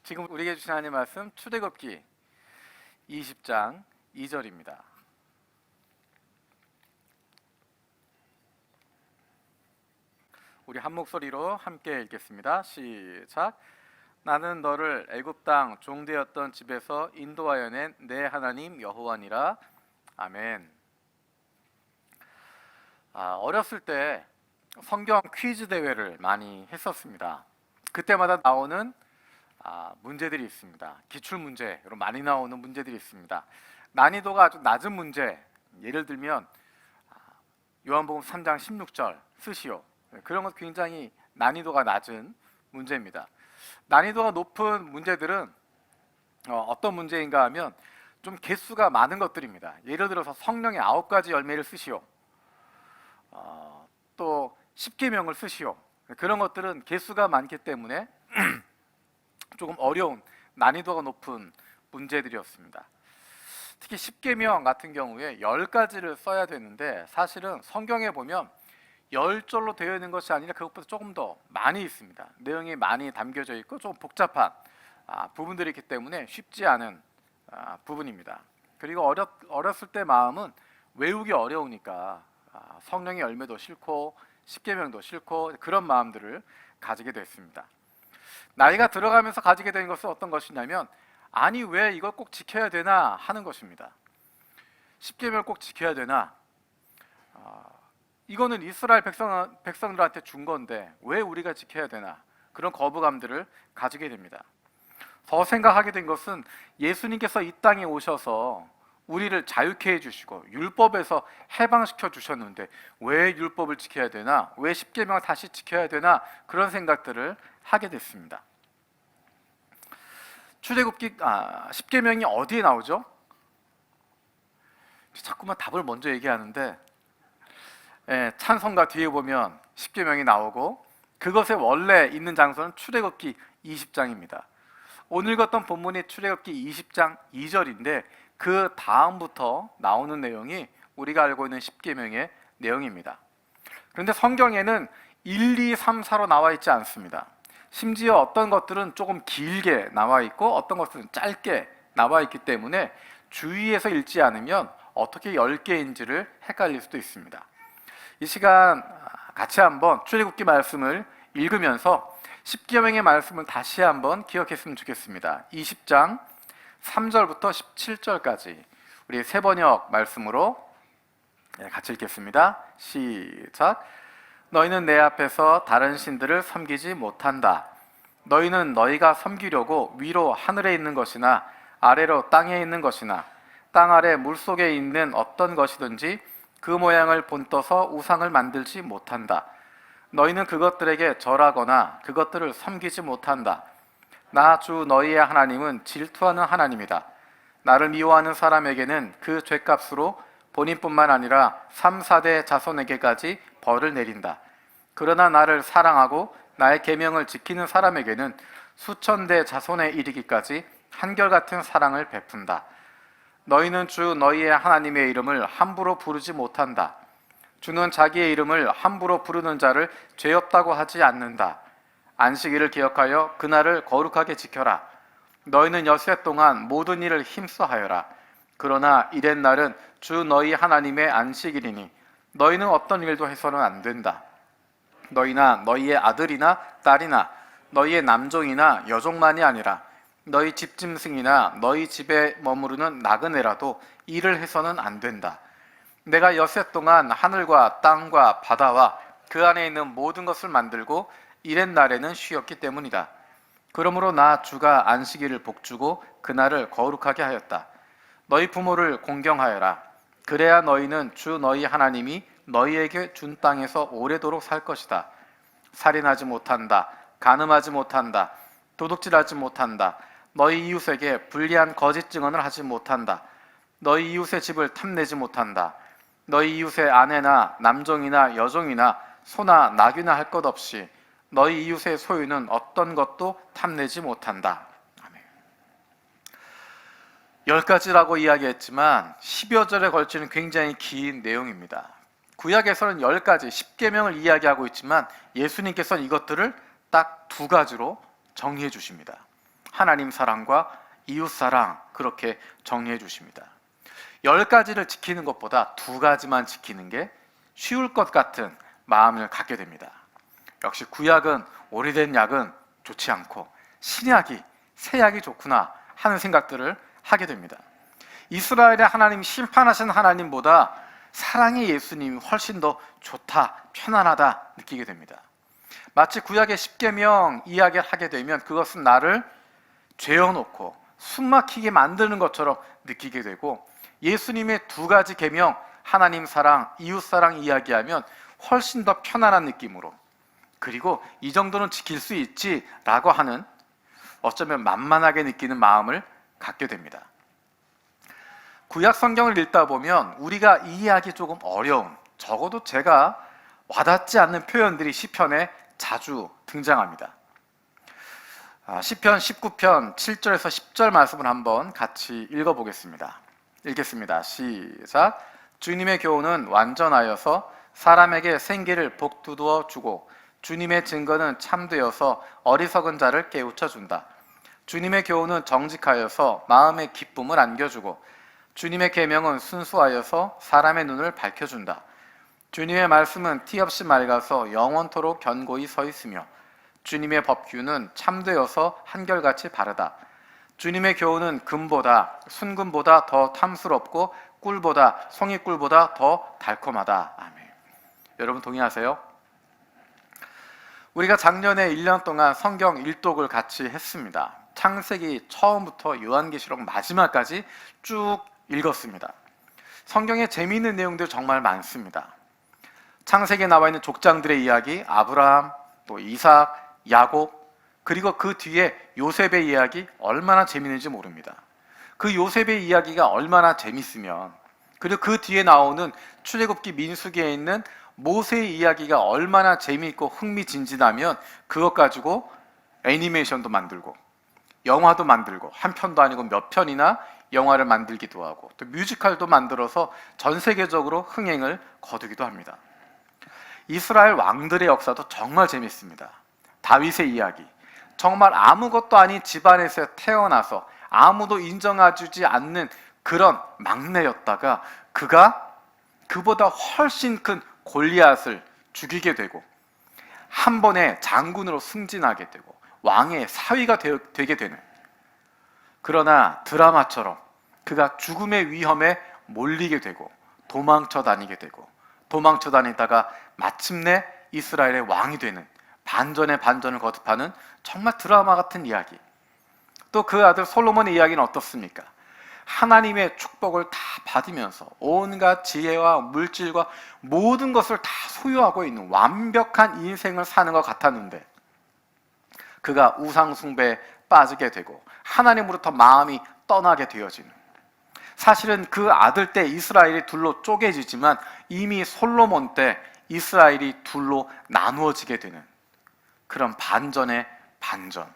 지금 우리에게 주신 하나님의 말씀 출애굽기 20장 2절입니다. 우리 한 목소리로 함께 읽겠습니다. 시작. 나는 너를 애굽 땅 종되었던 집에서 인도하여 낸 내 하나님 여호와니라. 아멘. 어렸을 때 성경 퀴즈 대회를 많이 했었습니다. 그때마다 나오는 문제들이 있습니다. 기출 문제로 많이 나오는 문제들이 있습니다. 난이도가 아주 낮은 문제, 예를 들면 요한복음 3장 16절 쓰시오, 그런 것 굉장히 난이도가 낮은 문제입니다. 난이도가 높은 문제들은 어떤 문제인가 하면 좀 개수가 많은 것들입니다. 예를 들어서 성령의 9가지 열매를 쓰시오, 또 십계명을 쓰시오, 그런 것들은 개수가 많기 때문에 조금 어려운, 난이도가 높은 문제들이었습니다. 특히 십계명 같은 경우에 10가지를 써야 되는데, 사실은 성경에 보면 10절로 되어 있는 것이 아니라 그것보다 조금 더 많이 있습니다. 내용이 많이 담겨져 있고 좀 복잡한 부분들이 있기 때문에 쉽지 않은 부분입니다. 그리고 어렸을 때 마음은 외우기 어려우니까 성령의 열매도 싫고 십계명도 싫고 그런 마음들을 가지게 됐습니다. 나이가 들어가면서 가지게 된 것은 어떤 것이냐면, 아니 왜 이걸 꼭 지켜야 되나 하는 것입니다. 십계명을 꼭 지켜야 되나? 이거는 이스라엘 백성들한테 준 건데 왜 우리가 지켜야 되나? 그런 거부감들을 가지게 됩니다. 더 생각하게 된 것은 예수님께서 이 땅에 오셔서 우리를 자유케 해주시고 율법에서 해방시켜 주셨는데 왜 율법을 지켜야 되나? 왜 십계명을 다시 지켜야 되나? 그런 생각들을 하게 됐습니다. 출애굽기 십계명이 어디에 나오죠? 자꾸만 답을 먼저 얘기하는데, 찬송가 뒤에 보면 십계명이 나오고 그것의 원래 있는 장소는 출애굽기 20장입니다. 오늘 읽었던 본문이 출애굽기 20장 2절인데 그 다음부터 나오는 내용이 우리가 알고 있는 십계명의 내용입니다. 그런데 성경에는 1, 2, 3, 4로 나와 있지 않습니다. 심지어 어떤 것들은 조금 길게 나와 있고 어떤 것들은 짧게 나와 있기 때문에 주의해서 읽지 않으면 어떻게 10개인지를 헷갈릴 수도 있습니다. 이 시간 같이 한번 출애굽기 말씀을 읽으면서 십계명의 말씀을 다시 한번 기억했으면 좋겠습니다. 20장 3절부터 17절까지 우리 새번역 말씀으로 같이 읽겠습니다. 시작. 너희는 내 앞에서 다른 신들을 섬기지 못한다. 너희는 너희가 섬기려고 위로 하늘에 있는 것이나 아래로 땅에 있는 것이나 땅 아래 물속에 있는 어떤 것이든지 그 모양을 본떠서 우상을 만들지 못한다. 너희는 그것들에게 절하거나 그것들을 섬기지 못한다. 나 주 너희의 하나님은 질투하는 하나님이다. 나를 미워하는 사람에게는 그 죄값으로 본인뿐만 아니라 3, 4대 자손에게까지 벌을 내린다. 그러나 나를 사랑하고 나의 계명을 지키는 사람에게는 수천 대 자손에 이르기까지 한결같은 사랑을 베푼다. 너희는 주 너희의 하나님의 이름을 함부로 부르지 못한다. 주는 자기의 이름을 함부로 부르는 자를 죄 없다고 하지 않는다. 안식일을 기억하여 그날을 거룩하게 지켜라. 너희는 엿새 동안 모든 일을 힘써 하여라. 그러나 이렛 날은 주 너희 하나님의 안식일이니 너희는 어떤 일도 해서는 안 된다. 너희나 너희의 아들이나 딸이나 너희의 남종이나 여종만이 아니라 너희 집짐승이나 너희 집에 머무르는 나그네라도 일을 해서는 안 된다. 내가 엿새 동안 하늘과 땅과 바다와 그 안에 있는 모든 것을 만들고 이렛 날에는 쉬었기 때문이다. 그러므로 나 주가 안식일을 복주고 그날을 거룩하게 하였다. 너희 부모를 공경하여라. 그래야 너희는 주 너희 하나님이 너희에게 준 땅에서 오래도록 살 것이다. 살인하지 못한다. 간음하지 못한다. 도둑질하지 못한다. 너희 이웃에게 불리한 거짓 증언을 하지 못한다. 너희 이웃의 집을 탐내지 못한다. 너희 이웃의 아내나 남종이나 여종이나 소나 낙이나 할 것 없이 너희 이웃의 소유는 어떤 것도 탐내지 못한다. 아멘. 10가지라고 이야기했지만 10여 절에 걸치는 굉장히 긴 내용입니다. 구약에서는 10가지, 십계명을 이야기하고 있지만 예수님께서는 이것들을 딱 2가지로 정리해 주십니다. 하나님 사랑과 이웃 사랑, 그렇게 정리해 주십니다. 10가지를 지키는 것보다 2가지만 지키는 게 쉬울 것 같은 마음을 갖게 됩니다. 역시 구약은, 오래된 약은 좋지 않고 신약이, 새 약이 좋구나 하는 생각들을 하게 됩니다. 이스라엘의 하나님, 심판하신 하나님보다 사랑의 예수님이 훨씬 더 좋다, 편안하다 느끼게 됩니다. 마치 구약의 십계명 이야기를 하게 되면 그것은 나를 죄어놓고 숨막히게 만드는 것처럼 느끼게 되고, 예수님의 2가지 계명, 하나님 사랑, 이웃 사랑 이야기하면 훨씬 더 편안한 느낌으로, 그리고 이 정도는 지킬 수 있지라고 하는, 어쩌면 만만하게 느끼는 마음을 갖게 됩니다. 구약 성경을 읽다 보면 우리가 이해하기 조금 어려운, 적어도 제가 와닿지 않는 표현들이 시편에 자주 등장합니다. 시편 19편 7절에서 10절 말씀을 한번 같이 읽어보겠습니다. 읽겠습니다. 시작. 주님의 교훈은 완전하여서 사람에게 생기를 복두두어 주고, 주님의 증거는 참되어서 어리석은 자를 깨우쳐 준다. 주님의 교훈은 정직하여서 마음의 기쁨을 안겨주고, 주님의 계명은 순수하여서 사람의 눈을 밝혀준다. 주님의 말씀은 티없이 맑아서 영원토록 견고히 서 있으며, 주님의 법규는 참되어서 한결같이 바르다. 주님의 교훈은 금보다, 순금보다 더 탐스럽고 꿀보다, 송이꿀보다 더 달콤하다. 아멘. 여러분 동의하세요? 우리가 작년에 1년 동안 성경 일독을 같이 했습니다. 창세기 처음부터 요한계시록 마지막까지 쭉 읽었습니다. 성경에 재미있는 내용들 정말 많습니다. 창세기에 나와 있는 족장들의 이야기, 아브라함, 또 이삭, 야곱, 그리고 그 뒤에 요셉의 이야기 얼마나 재미있는지 모릅니다. 그 요셉의 이야기가 얼마나 재밌으면, 그리고 그 뒤에 나오는 출애굽기, 민수기에 있는 모세의 이야기가 얼마나 재미있고 흥미진진하면 그것 가지고 애니메이션도 만들고 영화도 만들고, 한 편도 아니고 몇 편이나 영화를 만들기도 하고, 또 뮤지컬도 만들어서 전 세계적으로 흥행을 거두기도 합니다. 이스라엘 왕들의 역사도 정말 재밌습니다. 다윗의 이야기, 정말 아무것도 아닌 집안에서 태어나서 아무도 인정해주지 않는 그런 막내였다가 그보다 훨씬 큰 골리앗을 죽이게 되고, 한 번에 장군으로 승진하게 되고 왕의 사위가 되게 되는, 그러나 드라마처럼 그가 죽음의 위험에 몰리게 되고 도망쳐 다니게 되고, 도망쳐 다니다가 마침내 이스라엘의 왕이 되는, 반전에 반전을 거듭하는 정말 드라마 같은 이야기. 또 그 아들 솔로몬의 이야기는 어떻습니까? 하나님의 축복을 다 받으면서 온갖 지혜와 물질과 모든 것을 다 소유하고 있는 완벽한 인생을 사는 것 같았는데, 그가 우상 숭배에 빠지게 되고 하나님으로부터 마음이 떠나게 되어지는, 사실은 그 아들 때 이스라엘이 둘로 쪼개지지만 이미 솔로몬 때 이스라엘이 둘로 나누어지게 되는 그런 반전의 반전.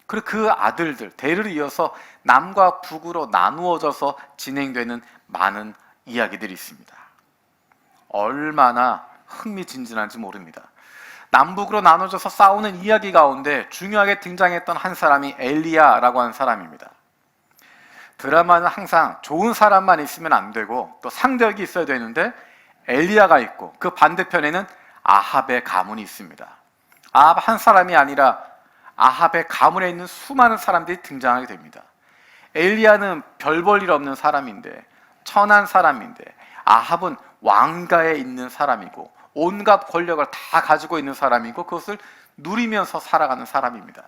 그리고 그 아들들 대를 이어서 남과 북으로 나누어져서 진행되는 많은 이야기들이 있습니다. 얼마나 흥미진진한지 모릅니다. 남북으로 나눠져서 싸우는 이야기 가운데 중요하게 등장했던 한 사람이 엘리야라고 하는 사람입니다. 드라마는 항상 좋은 사람만 있으면 안 되고 또 상대역이 있어야 되는데, 엘리야가 있고 그 반대편에는 아합의 가문이 있습니다. 아합 한 사람이 아니라 아합의 가문에 있는 수많은 사람들이 등장하게 됩니다. 엘리야는 별 볼 일 없는 사람인데, 천한 사람인데, 아합은 왕가에 있는 사람이고 온갖 권력을 다 가지고 있는 사람이고 그것을 누리면서 살아가는 사람입니다.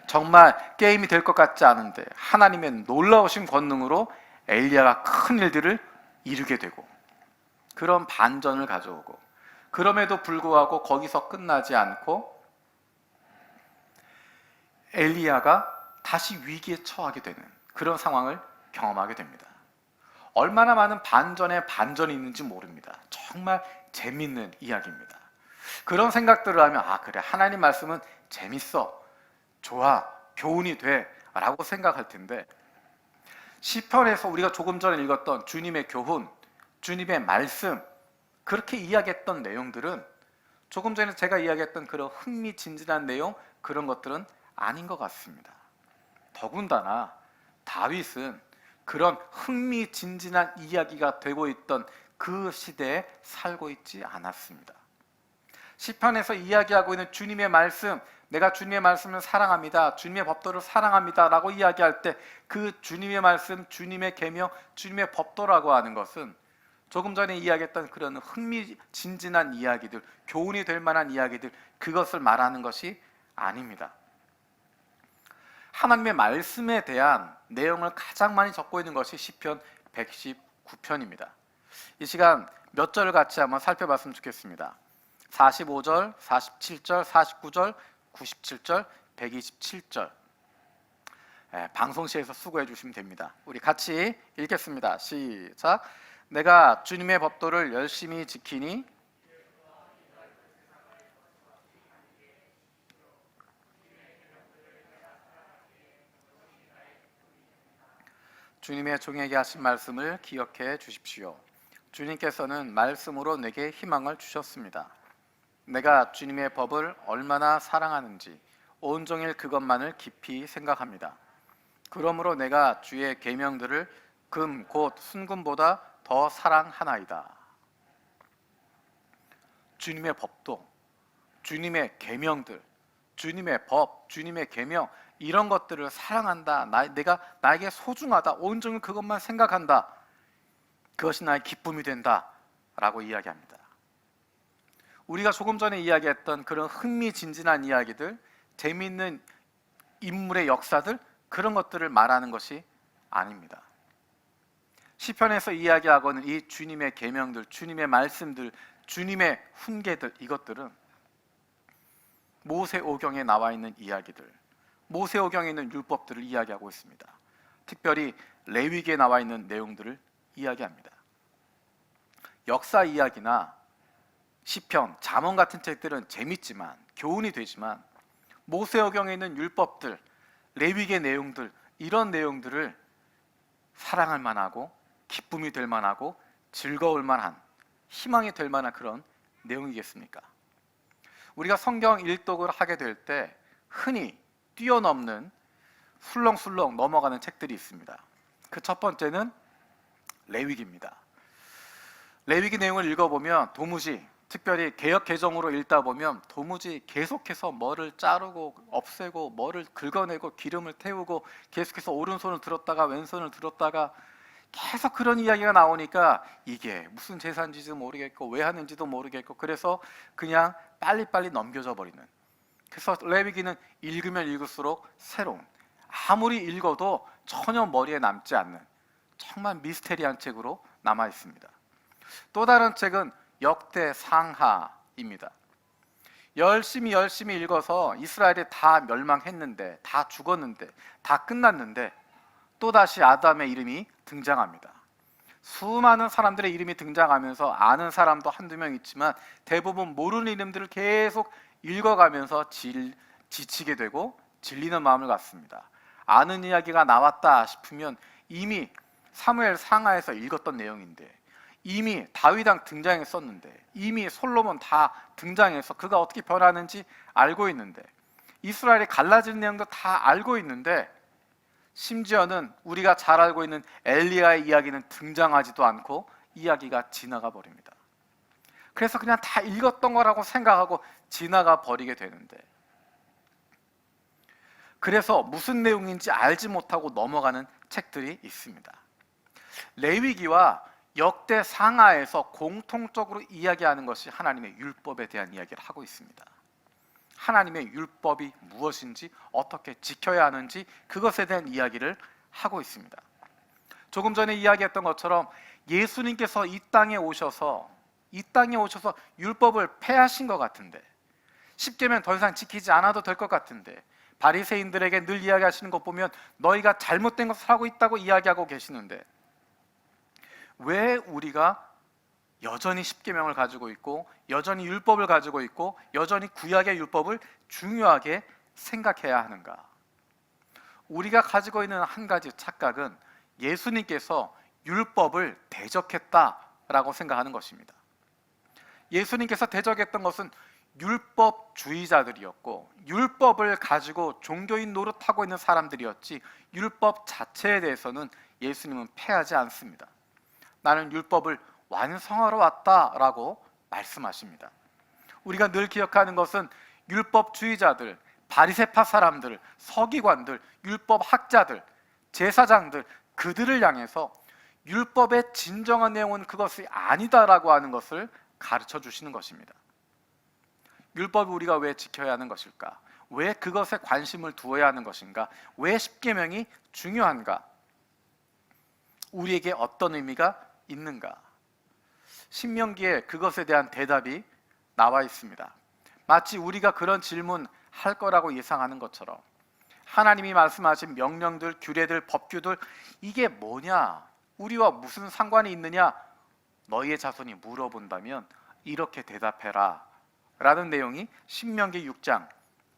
정말 게임이 될 것 같지 않은데 하나님의 놀라우신 권능으로 엘리야가 큰 일들을 이루게 되고, 그런 반전을 가져오고, 그럼에도 불구하고 거기서 끝나지 않고 엘리야가 다시 위기에 처하게 되는 그런 상황을 경험하게 됩니다. 얼마나 많은 반전에 반전이 있는지 모릅니다. 정말 재밌는 이야기입니다. 그런 생각들을 하면, 아 그래, 하나님 말씀은 재밌어, 좋아, 교훈이 돼 라고 생각할 텐데, 시편에서 우리가 조금 전에 읽었던 주님의 교훈, 주님의 말씀, 그렇게 이야기했던 내용들은 조금 전에 제가 이야기했던 그런 흥미진진한 내용, 그런 것들은 아닌 것 같습니다. 더군다나 다윗은 그런 흥미진진한 이야기가 되고 있던 그 시대에 살고 있지 않았습니다. 시편에서 이야기하고 있는 주님의 말씀, 내가 주님의 말씀을 사랑합니다, 주님의 법도를 사랑합니다 라고 이야기할 때 그 주님의 말씀, 주님의 계명, 주님의 법도라고 하는 것은 조금 전에 이야기했던 그런 흥미진진한 이야기들, 교훈이 될 만한 이야기들, 그것을 말하는 것이 아닙니다. 하나님의 말씀에 대한 내용을 가장 많이 적고 있는 것이 시편 119편입니다. 이 시간 몇 절을 같이 한번 살펴봤으면 좋겠습니다. 45절, 47절, 49절, 97절, 127절. 방송시에서 수고해 주시면 됩니다. 우리 같이 읽겠습니다. 시작. 내가 주님의 법도를 열심히 지키니 주님의 종에게 하신 말씀을 기억해 주십시오. 주님께서는 말씀으로 내게 희망을 주셨습니다. 내가 주님의 법을 얼마나 사랑하는지 온종일 그것만을 깊이 생각합니다. 그러므로 내가 주의 계명들을 금 곧 순금보다 더 사랑하나이다. 주님의 법도, 주님의 계명들, 주님의 법, 주님의 계명, 이런 것들을 사랑한다. 내가 나에게 소중하다. 온종일 그것만 생각한다. 그것이 나의 기쁨이 된다 라고 이야기합니다. 우리가 조금 전에 이야기했던 그런 흥미진진한 이야기들, 재미있는 인물의 역사들, 그런 것들을 말하는 것이 아닙니다. 시편에서 이야기하고 있는 이 주님의 계명들, 주님의 말씀들, 주님의 훈계들, 이것들은 모세오경에 나와 있는 이야기들, 모세오경에 있는 율법들을 이야기하고 있습니다. 특별히 레위기에 나와 있는 내용들을 이야기합니다. 역사 이야기나 시편, 잠언 같은 책들은 재밌지만, 교훈이 되지만 모세오경에 있는 율법들, 레위기의 내용들, 이런 내용들을 사랑할 만하고 기쁨이 될 만하고 즐거울 만한, 희망이 될 만한 그런 내용이겠습니까? 우리가 성경 일독을 하게 될 때 흔히 뛰어넘는, 술렁술렁 넘어가는 책들이 있습니다. 그 첫 번째는 레위기입니다. 레위기 내용을 읽어보면 도무지, 특별히 개역 개정으로 읽다 보면 도무지 계속해서 뭐를 자르고 없애고 뭐를 긁어내고 기름을 태우고 계속해서 오른손을 들었다가 왼손을 들었다가 계속 그런 이야기가 나오니까 이게 무슨 제사인지도 모르겠고 왜 하는지도 모르겠고, 그래서 그냥 빨리빨리 넘겨져 버리는, 그래서 레위기는 읽으면 읽을수록 새로운, 아무리 읽어도 전혀 머리에 남지 않는 정말 미스테리한 책으로 남아 있습니다. 또 다른 책은 역대상하입니다. 열심히 읽어서 이스라엘이 다 멸망했는데, 다 죽었는데, 다 끝났는데 또다시 아담의 이름이 등장합니다. 수많은 사람들의 이름이 등장하면서 아는 사람도 한두 명 있지만 대부분 모르는 이름들을 계속 읽어가면서 지치게 되고 질리는 마음을 갖습니다. 아는 이야기가 나왔다 싶으면 이미 사무엘 상하에서 읽었던 내용인데, 이미 다윗왕 등장했었는데, 이미 솔로몬 다 등장해서 그가 어떻게 변하는지 알고 있는데, 이스라엘이 갈라지는 내용도 다 알고 있는데, 심지어는 우리가 잘 알고 있는 엘리야의 이야기는 등장하지도 않고 이야기가 지나가 버립니다. 그래서 그냥 다 읽었던 거라고 생각하고 지나가 버리게 되는데, 그래서 무슨 내용인지 알지 못하고 넘어가는 책들이 있습니다. 레위기와 역대상하에서 공통적으로 이야기하는 것이 하나님의 율법에 대한 이야기를 하고 있습니다. 하나님의 율법이 무엇인지, 어떻게 지켜야 하는지, 그것에 대한 이야기를 하고 있습니다. 조금 전에 이야기했던 것처럼 예수님께서 이 땅에 오셔서 율법을 폐하신 것 같은데, 십계명 더 이상 지키지 않아도 될 것 같은데, 바리새인들에게 늘 이야기하시는 것 보면 너희가 잘못된 것을 하고 있다고 이야기하고 계시는데, 왜 우리가 여전히 십계명을 가지고 있고 여전히 율법을 가지고 있고 여전히 구약의 율법을 중요하게 생각해야 하는가? 우리가 가지고 있는 한 가지 착각은 예수님께서 율법을 대적했다라고 생각하는 것입니다. 예수님께서 대적했던 것은 율법주의자들이었고 율법을 가지고 종교인 노릇하고 있는 사람들이었지 율법 자체에 대해서는 예수님은 패하지 않습니다. 나는 율법을 완성하러 왔다라고 말씀하십니다. 우리가 늘 기억하는 것은 율법주의자들, 바리새파 사람들, 서기관들, 율법학자들, 제사장들 그들을 향해서 율법의 진정한 내용은 그것이 아니다라고 하는 것을 가르쳐 주시는 것입니다. 율법을 우리가 왜 지켜야 하는 것일까? 왜 그것에 관심을 두어야 하는 것인가? 왜 십계명이 중요한가? 우리에게 어떤 의미가 있는가? 신명기에 그것에 대한 대답이 나와 있습니다. 마치 우리가 그런 질문 할 거라고 예상하는 것처럼 하나님이 말씀하신 명령들, 규례들, 법규들 이게 뭐냐? 우리와 무슨 상관이 있느냐? 너희의 자손이 물어본다면 이렇게 대답해라 라는 내용이 신명기 6장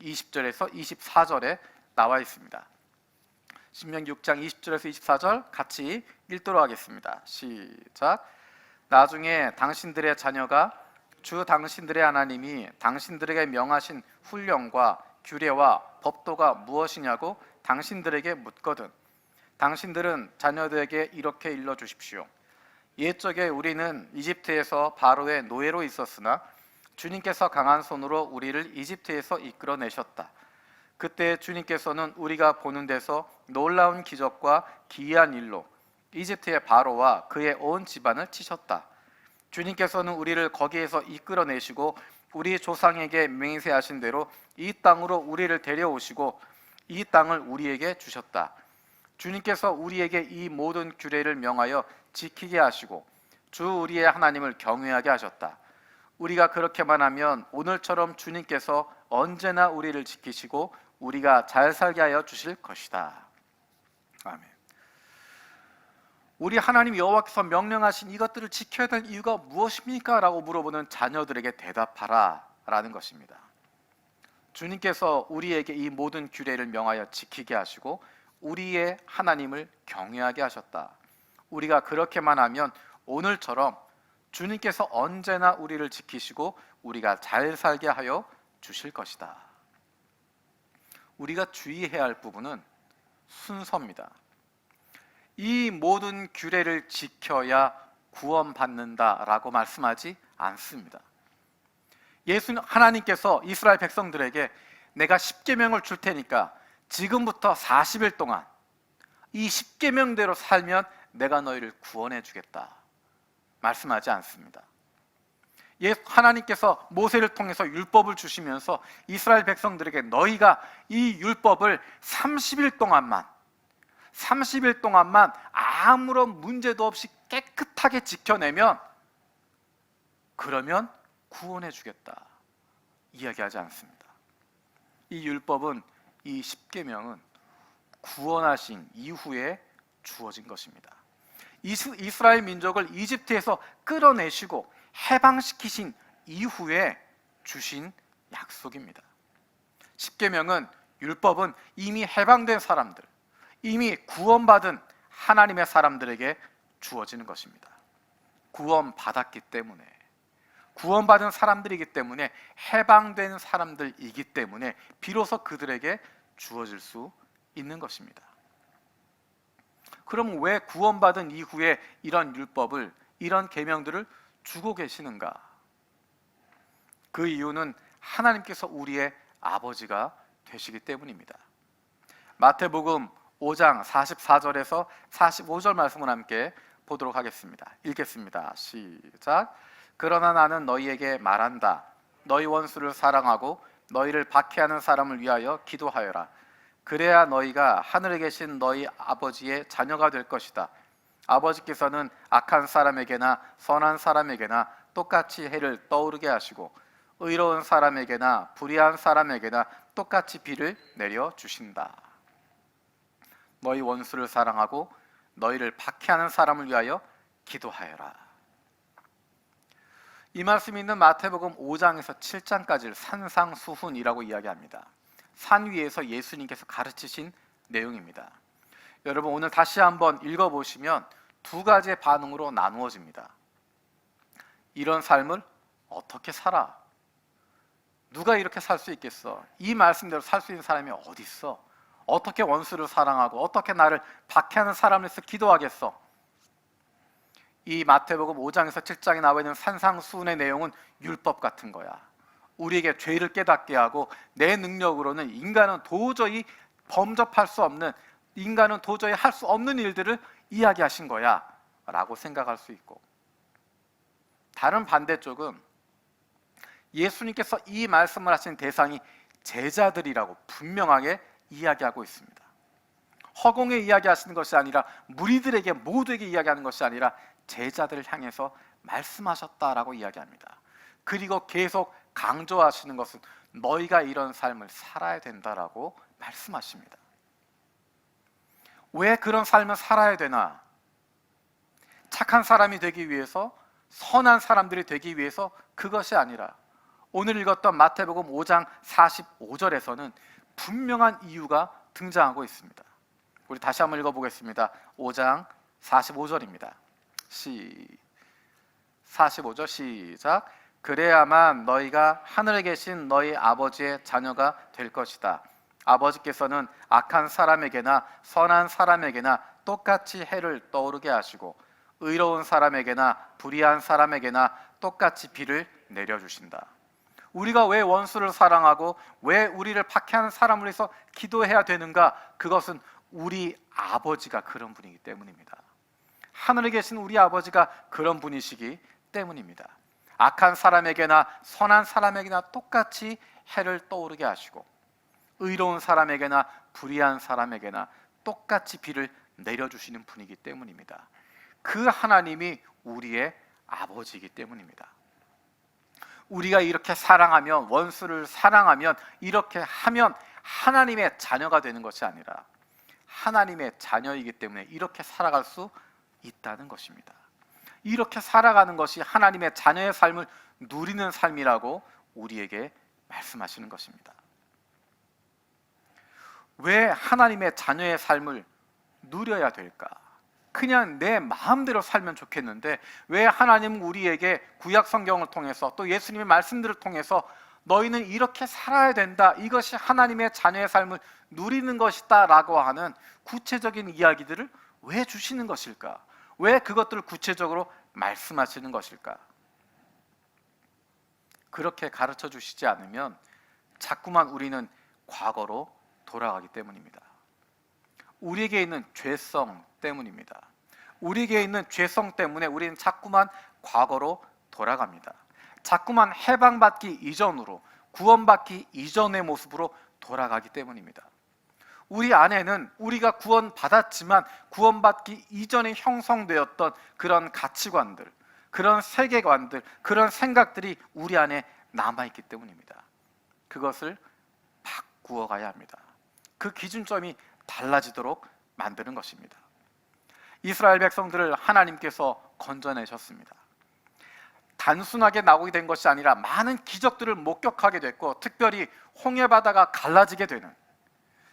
20절에서 24절에 나와 있습니다. 신명기 6장 20절에서 24절 같이 읽도록 하겠습니다. 시작. 나중에 당신들의 자녀가 주 당신들의 하나님이 당신들에게 명하신 훈령과 규례와 법도가 무엇이냐고 당신들에게 묻거든 당신들은 자녀들에게 이렇게 일러주십시오. 옛적에 우리는 이집트에서 바로의 노예로 있었으나 주님께서 강한 손으로 우리를 이집트에서 이끌어내셨다. 그때 주님께서는 우리가 보는 데서 놀라운 기적과 기이한 일로 이집트의 바로와 그의 온 집안을 치셨다. 주님께서는 우리를 거기에서 이끌어내시고 우리 조상에게 맹세하신 대로 이 땅으로 우리를 데려오시고 이 땅을 우리에게 주셨다. 주님께서 우리에게 이 모든 규례를 명하여 지키게 하시고 주 우리의 하나님을 경외하게 하셨다. 우리가 그렇게만 하면 오늘처럼 주님께서 언제나 우리를 지키시고 우리가 잘 살게 하여 주실 것이다. 아멘. 우리 하나님 여호와께서 명령하신 이것들을 지켜야 될 이유가 무엇입니까? 라고 물어보는 자녀들에게 대답하라 라는 것입니다. 주님께서 우리에게 이 모든 규례를 명하여 지키게 하시고 우리의 하나님을 경외하게 하셨다. 우리가 그렇게만 하면 오늘처럼 주님께서 언제나 우리를 지키시고 우리가 잘 살게 하여 주실 것이다. 우리가 주의해야 할 부분은 순서입니다. 이 모든 규례를 지켜야 구원받는다라고 말씀하지 않습니다. 하나님께서 이스라엘 백성들에게 내가 십계명을 줄 테니까 지금부터 40일 동안 이 십계명대로 살면 내가 너희를 구원해 주겠다 말씀하지 않습니다. 하나님께서 모세를 통해서 율법을 주시면서 이스라엘 백성들에게 너희가 이 율법을 30일 동안만 아무런 문제도 없이 깨끗하게 지켜내면 그러면 구원해 주겠다 이야기하지 않습니다. 이 율법은 이 십계명은 구원하신 이후에 주어진 것입니다. 이스라엘 민족을 이집트에서 끌어내시고 해방시키신 이후에 주신 약속입니다. 십계명은 율법은 이미 해방된 사람들, 이미 구원받은 하나님의 사람들에게 주어지는 것입니다. 구원받았기 때문에, 구원받은 사람들이기 때문에, 해방된 사람들이기 때문에 비로소 그들에게 주어질 수 있는 것입니다. 그럼 왜 구원받은 이후에 이런 율법을, 이런 계명들을 주고 계시는가? 그 이유는 하나님께서 우리의 아버지가 되시기 때문입니다. 마태복음 5장 44절에서 45절 말씀을 함께 보도록 하겠습니다. 읽겠습니다. 시작. 그러나 나는 너희에게 말한다. 너희 원수를 사랑하고 너희를 박해하는 사람을 위하여 기도하여라. 그래야 너희가 하늘에 계신 너희 아버지의 자녀가 될 것이다. 아버지께서는 악한 사람에게나 선한 사람에게나 똑같이 해를 떠오르게 하시고 의로운 사람에게나 불의한 사람에게나 똑같이 비를 내려 주신다. 너희 원수를 사랑하고 너희를 박해하는 사람을 위하여 기도하여라. 이 말씀이 있는 마태복음 5장에서 7장까지를 산상수훈이라고 이야기합니다. 산 위에서 예수님께서 가르치신 내용입니다. 여러분 오늘 다시 한번 읽어보시면 두 가지의 반응으로 나누어집니다. 이런 삶을 어떻게 살아? 누가 이렇게 살 수 있겠어? 이 말씀대로 살 수 있는 사람이 어디 있어? 어떻게 원수를 사랑하고 어떻게 나를 박해하는 사람을 위해서 기도하겠어? 이 마태복음 5장에서 7장에 나와 있는 산상수훈의 내용은 율법 같은 거야. 우리에게 죄를 깨닫게 하고 내 능력으로는 인간은 도저히 범접할 수 없는, 인간은 도저히 할 수 없는 일들을 이야기하신 거야 라고 생각할 수 있고, 다른 반대쪽은 예수님께서 이 말씀을 하신 대상이 제자들이라고 분명하게 이야기하고 있습니다. 허공에 이야기하시는 것이 아니라, 무리들에게 모두에게 이야기하는 것이 아니라 제자들을 향해서 말씀하셨다라고 이야기합니다. 그리고 계속 강조하시는 것은 너희가 이런 삶을 살아야 된다라고 말씀하십니다. 왜 그런 삶을 살아야 되나? 착한 사람이 되기 위해서, 선한 사람들이 되기 위해서 그것이 아니라, 오늘 읽었던 마태복음 5장 45절에서는 분명한 이유가 등장하고 있습니다. 우리 다시 한번 읽어보겠습니다. 5장 45절입니다. 45절 시작. 그래야만 너희가 하늘에 계신 너희 아버지의 자녀가 될 것이다. 아버지께서는 악한 사람에게나 선한 사람에게나 똑같이 해를 떠오르게 하시고 의로운 사람에게나 불의한 사람에게나 똑같이 비를 내려주신다. 우리가 왜 원수를 사랑하고 왜 우리를 박해하는 사람을 위해서 기도해야 되는가? 그것은 우리 아버지가 그런 분이기 때문입니다. 하늘에 계신 우리 아버지가 그런 분이시기 때문입니다. 악한 사람에게나 선한 사람에게나 똑같이 해를 떠오르게 하시고 의로운 사람에게나 불의한 사람에게나 똑같이 비를 내려주시는 분이기 때문입니다. 그 하나님이 우리의 아버지이기 때문입니다. 우리가 이렇게 사랑하면, 원수를 사랑하면, 이렇게 하면 하나님의 자녀가 되는 것이 아니라 하나님의 자녀이기 때문에 이렇게 살아갈 수 있다는 것입니다. 이렇게 살아가는 것이 하나님의 자녀의 삶을 누리는 삶이라고 우리에게 말씀하시는 것입니다. 왜 하나님의 자녀의 삶을 누려야 될까? 그냥 내 마음대로 살면 좋겠는데 왜 하나님은 우리에게 구약 성경을 통해서 또 예수님의 말씀들을 통해서 너희는 이렇게 살아야 된다, 이것이 하나님의 자녀의 삶을 누리는 것이다 라고 하는 구체적인 이야기들을 왜 주시는 것일까? 왜 그것들을 구체적으로 말씀하시는 것일까? 그렇게 가르쳐 주시지 않으면 자꾸만 우리는 과거로 돌아가기 때문입니다. 우리에게 있는 죄성 때문입니다. 우리에게 있는 죄성 때문에 우리는 자꾸만 과거로 돌아갑니다. 자꾸만 해방받기 이전으로, 구원받기 이전의 모습으로 돌아가기 때문입니다. 우리 안에는 우리가 구원받았지만 구원받기 이전에 형성되었던 그런 가치관들, 그런 세계관들, 그런 생각들이 우리 안에 남아있기 때문입니다. 그것을 바꾸어 가야 합니다. 그 기준점이 달라지도록 만드는 것입니다. 이스라엘 백성들을 하나님께서 건져내셨습니다. 단순하게 나오게 된 것이 아니라 많은 기적들을 목격하게 됐고, 특별히 홍해바다가 갈라지게 되는,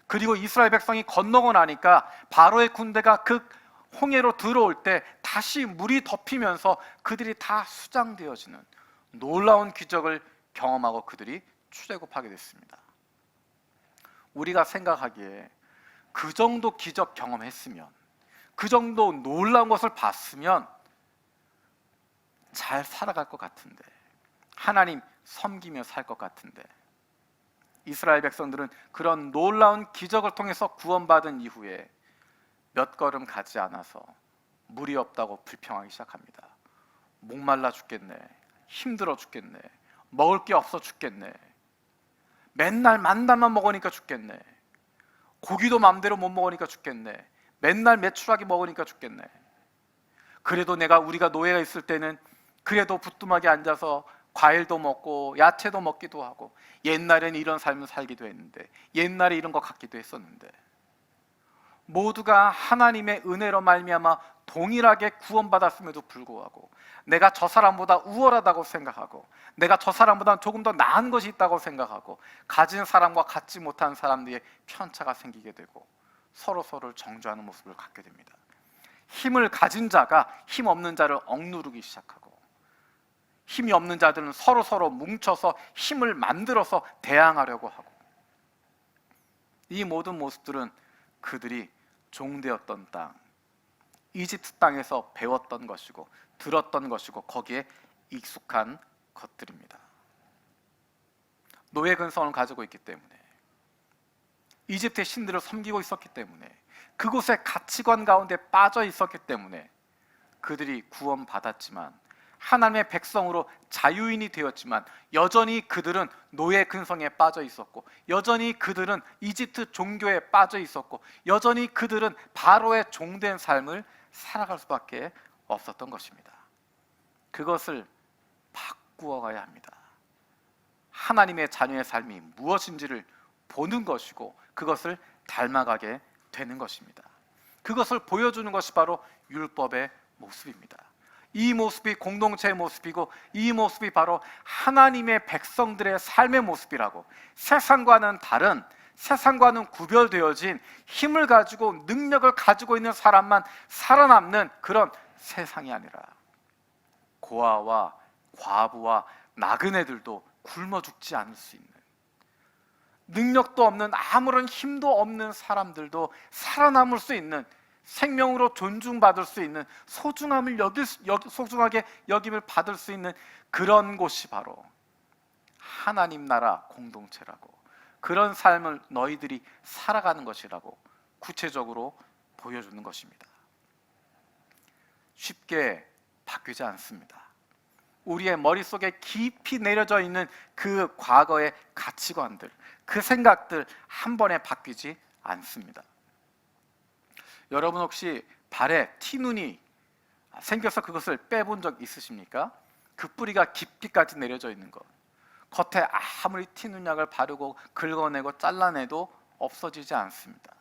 그리고 이스라엘 백성이 건너고 나니까 바로의 군대가 그 홍해로 들어올 때 다시 물이 덮이면서 그들이 다 수장되어지는 놀라운 기적을 경험하고 그들이 출애굽하게 됐습니다. 우리가 생각하기에 그 정도 기적 경험했으면, 그 정도 놀라운 것을 봤으면 잘 살아갈 것 같은데, 하나님 섬기며 살 것 같은데, 이스라엘 백성들은 그런 놀라운 기적을 통해서 구원받은 이후에 몇 걸음 가지 않아서 물이 없다고 불평하기 시작합니다. 목말라 죽겠네, 힘들어 죽겠네, 먹을 게 없어 죽겠네, 맨날 만나만 먹으니까 죽겠네, 고기도 마음대로 못 먹으니까 죽겠네, 맨날 메추라기 먹으니까 죽겠네. 그래도 우리가 노예가 있을 때는 그래도 부뚜막에 앉아서 과일도 먹고 야채도 먹기도 하고, 옛날에는 이런 삶을 살기도 했는데, 옛날에 이런 거 갖기도 했었는데, 모두가 하나님의 은혜로 말미암아 동일하게 구원받았음에도 불구하고 내가 저 사람보다 우월하다고 생각하고, 내가 저 사람보다 조금 더 나은 것이 있다고 생각하고, 가진 사람과 갖지 못한 사람들의 편차가 생기게 되고 서로를 정죄하는 모습을 갖게 됩니다. 힘을 가진 자가 힘 없는 자를 억누르기 시작하고, 힘이 없는 자들은 서로 뭉쳐서 힘을 만들어서 대항하려고 하고, 이 모든 모습들은 그들이 종되었던 땅, 이집트 땅에서 배웠던 것이고 들었던 것이고 거기에 익숙한 것들입니다. 노예 근성을 가지고 있기 때문에, 이집트의 신들을 섬기고 있었기 때문에, 그곳의 가치관 가운데 빠져 있었기 때문에 그들이 구원받았지만, 하나님의 백성으로 자유인이 되었지만 여전히 그들은 노예 근성에 빠져 있었고, 여전히 그들은 이집트 종교에 빠져 있었고, 여전히 그들은 바로의 종된 삶을 살아갈 수밖에 없었던 것입니다. 그것을 바꾸어 가야 합니다. 하나님의 자녀의 삶이 무엇인지를 보는 것이고 그것을 닮아가게 되는 것입니다. 그것을 보여주는 것이 바로 율법의 모습입니다. 이 모습이 공동체의 모습이고, 이 모습이 바로 하나님의 백성들의 삶의 모습이라고, 세상과는 다른, 세상과는 구별되어진 힘을 가지고 능력을 가지고 있는 사람만 살아남는 그런 세상이 아니라, 고아와 과부와 나그네들도 굶어 죽지 않을 수 있는, 능력도 없는, 아무런 힘도 없는 사람들도 살아남을 수 있는, 생명으로 존중받을 수 있는, 소중하게 여김을 받을 수 있는 그런 곳이 바로 하나님 나라 공동체라고, 그런 삶을 너희들이 살아가는 것이라고 구체적으로 보여주는 것입니다. 쉽게 바뀌지 않습니다. 우리의 머릿속에 깊이 내려져 있는 그 과거의 가치관들, 그 생각들 한 번에 바뀌지 않습니다. 여러분 혹시 발에 티눈이 생겨서 그것을 빼본 적 있으십니까? 그 뿌리가 깊이까지 내려져 있는 것, 겉에 아무리 티눈약을 바르고 긁어내고 잘라내도 없어지지 않습니다.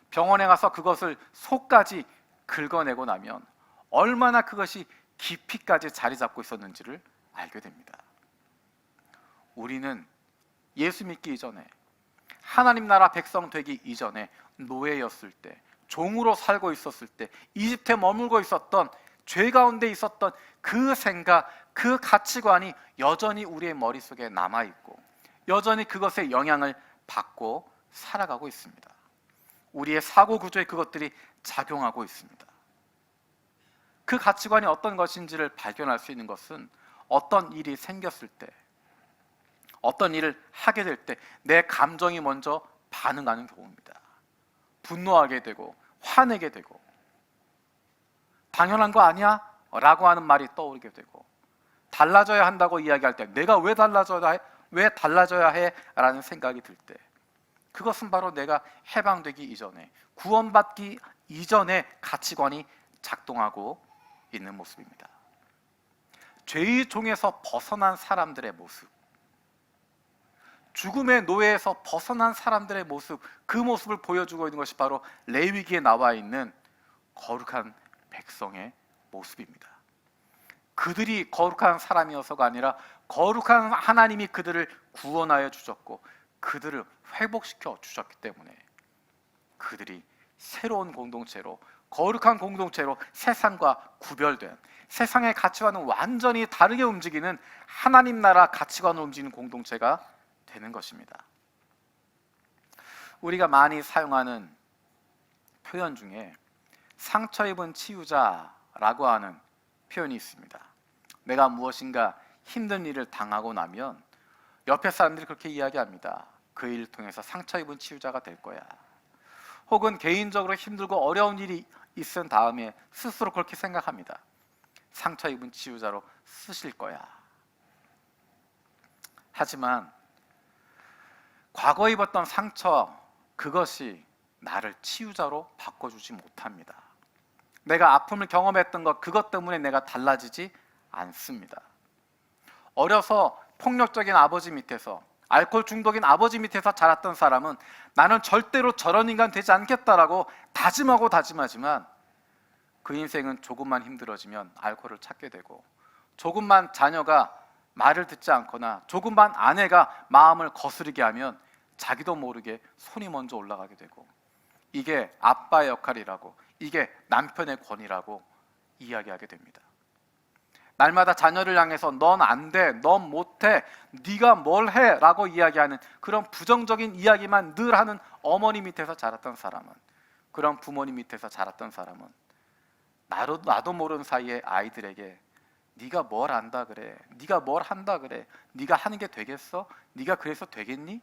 병원에 가서 그것을 속까지 긁어내고 나면 얼마나 그것이 깊이까지 자리 잡고 있었는지를 알게 됩니다. 우리는 예수 믿기 이전에, 하나님 나라 백성 되기 이전에 노예였을 때, 종으로 살고 있었을 때, 이집트에 머물고 있었던, 죄 가운데 있었던 그 생각, 그 가치관이 여전히 우리의 머릿속에 남아있고 여전히 그것의 영향을 받고 살아가고 있습니다. 우리의 사고 구조에 그것들이 작용하고 있습니다. 그 가치관이 어떤 것인지를 발견할 수 있는 것은 어떤 일이 생겼을 때, 어떤 일을 하게 될 때 내 감정이 먼저 반응하는 경우입니다. 분노하게 되고 화내게 되고, 당연한 거 아니야? 라고 하는 말이 떠오르게 되고, 달라져야 한다고 이야기할 때 내가 왜 달라져야 해? 라는 생각이 들 때, 그것은 바로 내가 해방되기 이전에, 구원받기 이전에 가치관이 작동하고 있는 모습입니다. 죄의 종에서 벗어난 사람들의 모습, 죽음의 노예에서 벗어난 사람들의 모습, 그 모습을 보여주고 있는 것이 바로 레위기에 나와 있는 거룩한 백성의 모습입니다. 그들이 거룩한 사람이어서가 아니라 거룩한 하나님이 그들을 구원하여 주셨고 그들을 회복시켜 주셨기 때문에 그들이 새로운 공동체로, 거룩한 공동체로, 세상과 구별된, 세상의 가치와는 완전히 다르게 움직이는 하나님 나라 가치관을 움직이는 공동체가 되는 것입니다. 우리가 많이 사용하는 표현 중에 상처 입은 치유자라고 하는 표현이 있습니다. 내가 무엇인가 힘든 일을 당하고 나면 옆에 사람들이 그렇게 이야기합니다. 그 일을 통해서 상처 입은 치유자가 될 거야. 혹은 개인적으로 힘들고 어려운 일이 있은 다음에 스스로 그렇게 생각합니다. 상처 입은 치유자로 쓰실 거야. 하지만 과거에 입었던 상처, 그것이 나를 치유자로 바꿔주지 못합니다. 내가 아픔을 경험했던 것, 그것 때문에 내가 달라지지 않습니다. 어려서 폭력적인 아버지 밑에서, 알코올 중독인 아버지 밑에서 자랐던 사람은 나는 절대로 저런 인간 되지 않겠다라고 다짐하고 다짐하지만 그 인생은 조금만 힘들어지면 알코올을 찾게 되고, 조금만 자녀가 말을 듣지 않거나 조금만 아내가 마음을 거스르게 하면 자기도 모르게 손이 먼저 올라가게 되고, 이게 아빠의 역할이라고, 이게 남편의 권위라고 이야기하게 됩니다. 날마다 자녀를 향해서 넌 안 돼, 넌 못해, 네가 뭘 해? 라고 이야기하는 그런 부정적인 이야기만 늘 하는 어머니 밑에서 자랐던 사람은, 그런 부모님 밑에서 자랐던 사람은 나도 모르는 사이에 아이들에게 네가 뭘 안다 그래, 네가 뭘 한다 그래, 네가 하는 게 되겠어? 네가 그래서 되겠니?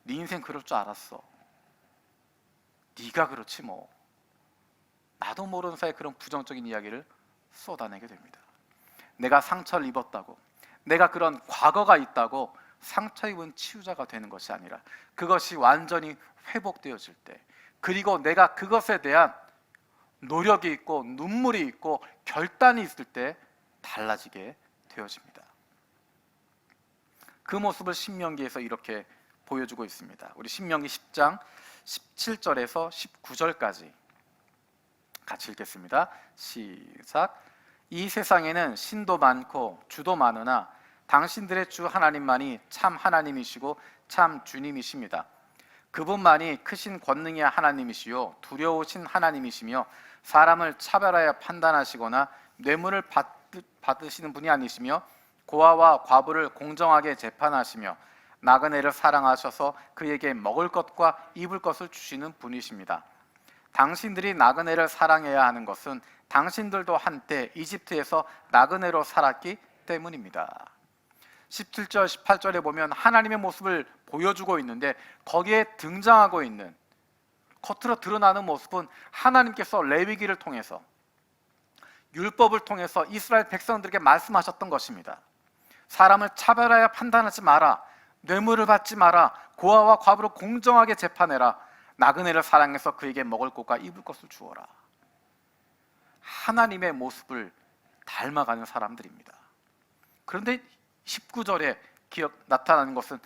네 인생 그럴 줄 알았어. 네가 그렇지 뭐. 나도 모르는 사이에 그런 부정적인 이야기를 쏟아내게 됩니다. 내가 상처를 입었다고, 내가 그런 과거가 있다고 상처 입은 치유자가 되는 것이 아니라 그것이 완전히 회복되어질 때, 그리고 내가 그것에 대한 노력이 있고 눈물이 있고 결단이 있을 때 달라지게 되어집니다. 그 모습을 신명기에서 이렇게 보여주고 있습니다. 우리 신명기 10장 17절에서 19절까지 같이 읽겠습니다. 시작. 이 세상에는 신도 많고 주도 많으나 당신들의 주 하나님만이 참 하나님이시고 참 주님이십니다. 그분만이 크신 권능의 하나님이시요 두려우신 하나님이시며 사람을 차별하여 판단하시거나 뇌물을 받으시는 분이 아니시며 고아와 과부를 공정하게 재판하시며 나그네를 사랑하셔서 그에게 먹을 것과 입을 것을 주시는 분이십니다. 당신들이 나그네를 사랑해야 하는 것은 당신들도 한때 이집트에서 나그네로 살았기 때문입니다. 17절, 18절에 보면 하나님의 모습을 보여주고 있는데 거기에 등장하고 있는, 겉으로 드러나는 모습은 하나님께서 레위기를 통해서, 율법을 통해서 이스라엘 백성들에게 말씀하셨던 것입니다. 사람을 차별하여 판단하지 마라, 뇌물을 받지 마라, 고아와 과부를 공정하게 재판해라, 나그네를 사랑해서 그에게 먹을 것과 입을 것을 주어라. 하나님의 모습을 닮아가는 사람들입니다. 그런데 19절에 나타나는 것은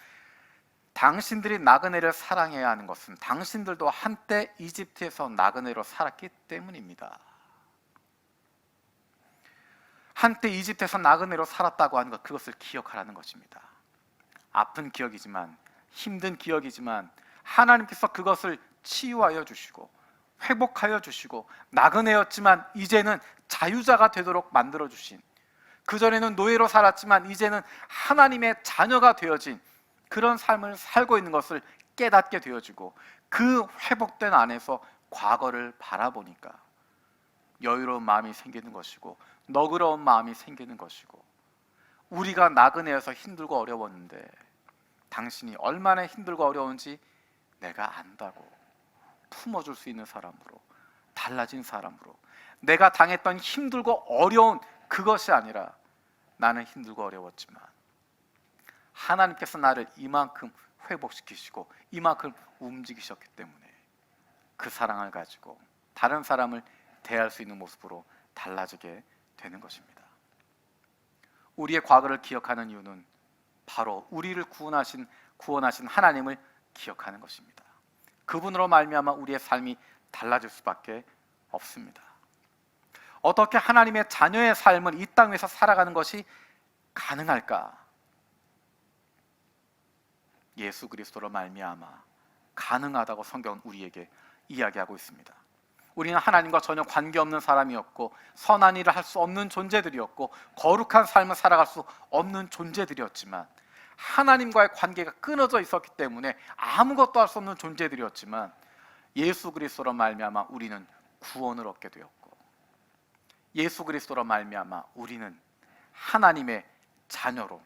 당신들이 나그네를 사랑해야 하는 것은 당신들도 한때 이집트에서 나그네로 살았기 때문입니다. 한때 이집트에서 나그네로 살았다고 하는 것, 그것을 기억하라는 것입니다. 아픈 기억이지만, 힘든 기억이지만 하나님께서 그것을 치유하여 주시고 회복하여 주시고 나그네였지만 이제는 자유자가 되도록 만들어 주신, 그전에는 노예로 살았지만 이제는 하나님의 자녀가 되어진 그런 삶을 살고 있는 것을 깨닫게 되어지고, 그 회복된 안에서 과거를 바라보니까 여유로운 마음이 생기는 것이고 너그러운 마음이 생기는 것이고, 우리가 나그네여서 힘들고 어려웠는데 당신이 얼마나 힘들고 어려운지 내가 안다고 품어줄 수 있는 사람으로, 달라진 사람으로, 내가 당했던 힘들고 어려운 그것이 아니라 나는 힘들고 어려웠지만 하나님께서 나를 이만큼 회복시키시고 이만큼 움직이셨기 때문에 그 사랑을 가지고 다른 사람을 대할 수 있는 모습으로 달라지게 되는 것입니다. 우리의 과거를 기억하는 이유는 바로 우리를 구원하신 하나님을 기억하는 것입니다. 그분으로 말미암아 우리의 삶이 달라질 수밖에 없습니다. 어떻게 하나님의 자녀의 삶을 이 땅에서 살아가는 것이 가능할까? 예수 그리스도로 말미암아 가능하다고 성경은 우리에게 이야기하고 있습니다. 우리는 하나님과 전혀 관계없는 사람이었고 선한 일을 할 수 없는 존재들이었고 거룩한 삶을 살아갈 수 없는 존재들이었지만, 하나님과의 관계가 끊어져 있었기 때문에 아무것도 할 수 없는 존재들이었지만 예수 그리스도로 말미암아 우리는 구원을 얻게 되었고, 예수 그리스도로 말미암아 우리는 하나님의 자녀로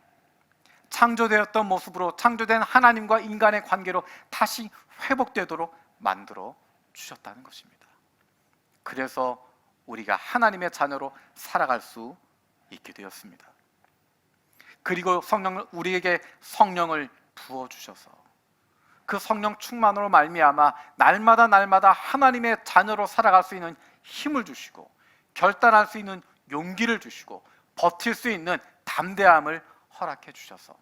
창조되었던 모습으로 창조된 하나님과 인간의 관계로 다시 회복되도록 만들어 주셨다는 것입니다. 그래서 우리가 하나님의 자녀로 살아갈 수 있게 되었습니다. 그리고 우리에게 성령을 부어주셔서 그 성령 충만으로 말미암아 날마다 하나님의 자녀로 살아갈 수 있는 힘을 주시고 결단할 수 있는 용기를 주시고 버틸 수 있는 담대함을 허락해 주셔서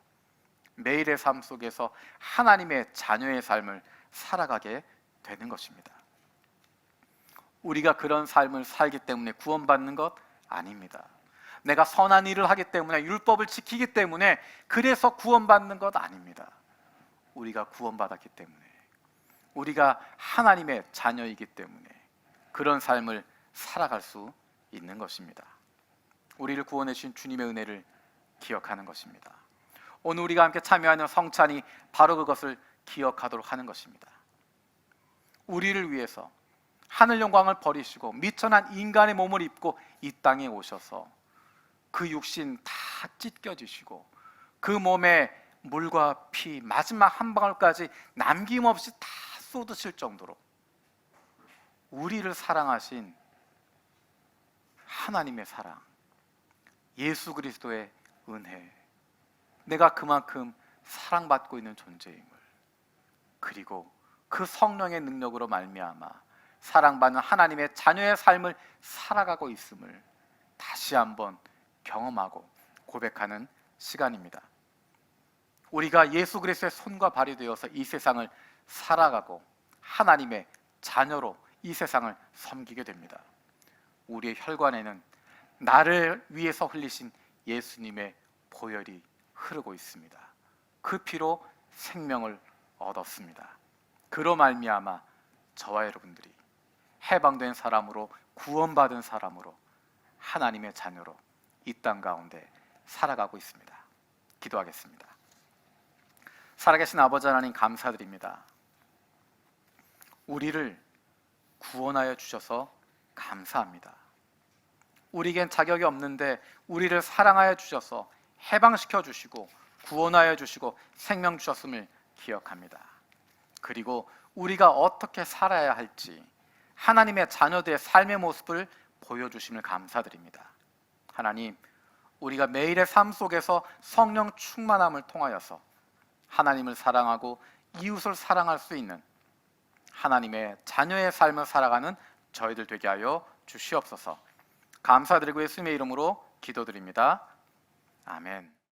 매일의 삶 속에서 하나님의 자녀의 삶을 살아가게 되는 것입니다. 우리가 그런 삶을 살기 때문에 구원받는 것 아닙니다. 내가 선한 일을 하기 때문에, 율법을 지키기 때문에 그래서 구원받는 것 아닙니다. 우리가 구원받았기 때문에, 우리가 하나님의 자녀이기 때문에 그런 삶을 살아갈 수 있는 것입니다. 우리를 구원해 주신 주님의 은혜를 기억하는 것입니다. 오늘 우리가 함께 참여하는 성찬이 바로 그것을 기억하도록 하는 것입니다. 우리를 위해서 하늘 영광을 버리시고 미천한 인간의 몸을 입고 이 땅에 오셔서 그 육신 다 찢겨지시고 그 몸에 물과 피 마지막 한 방울까지 남김없이 다 쏟으실 정도로 우리를 사랑하신 하나님의 사랑, 예수 그리스도의 은혜, 내가 그만큼 사랑받고 있는 존재임을, 그리고 그 성령의 능력으로 말미암아 사랑받는 하나님의 자녀의 삶을 살아가고 있음을 다시 한번 경험하고 고백하는 시간입니다. 우리가 예수 그리스도의 손과 발이 되어서 이 세상을 살아가고 하나님의 자녀로 이 세상을 섬기게 됩니다. 우리의 혈관에는 나를 위해서 흘리신 예수님의 보혈이 흐르고 있습니다. 그 피로 생명을 얻었습니다. 그로 말미암아 저와 여러분들이 해방된 사람으로, 구원받은 사람으로, 하나님의 자녀로 이 땅 가운데 살아가고 있습니다. 기도하겠습니다. 살아계신 아버지 하나님, 감사드립니다. 우리를 구원하여 주셔서 감사합니다. 우리겐 자격이 없는데 우리를 사랑하여 주셔서 해방시켜 주시고 구원하여 주시고 생명 주셨음을 기억합니다. 그리고 우리가 어떻게 살아야 할지 하나님의 자녀들의 삶의 모습을 보여주심을 감사드립니다. 하나님, 우리가 매일의 삶 속에서 성령 충만함을 통하여서 하나님을 사랑하고 이웃을 사랑할 수 있는 하나님의 자녀의 삶을 살아가는 저희들 되게 하여 주시옵소서. 감사드리고 예수님의 이름으로 기도드립니다. 아멘.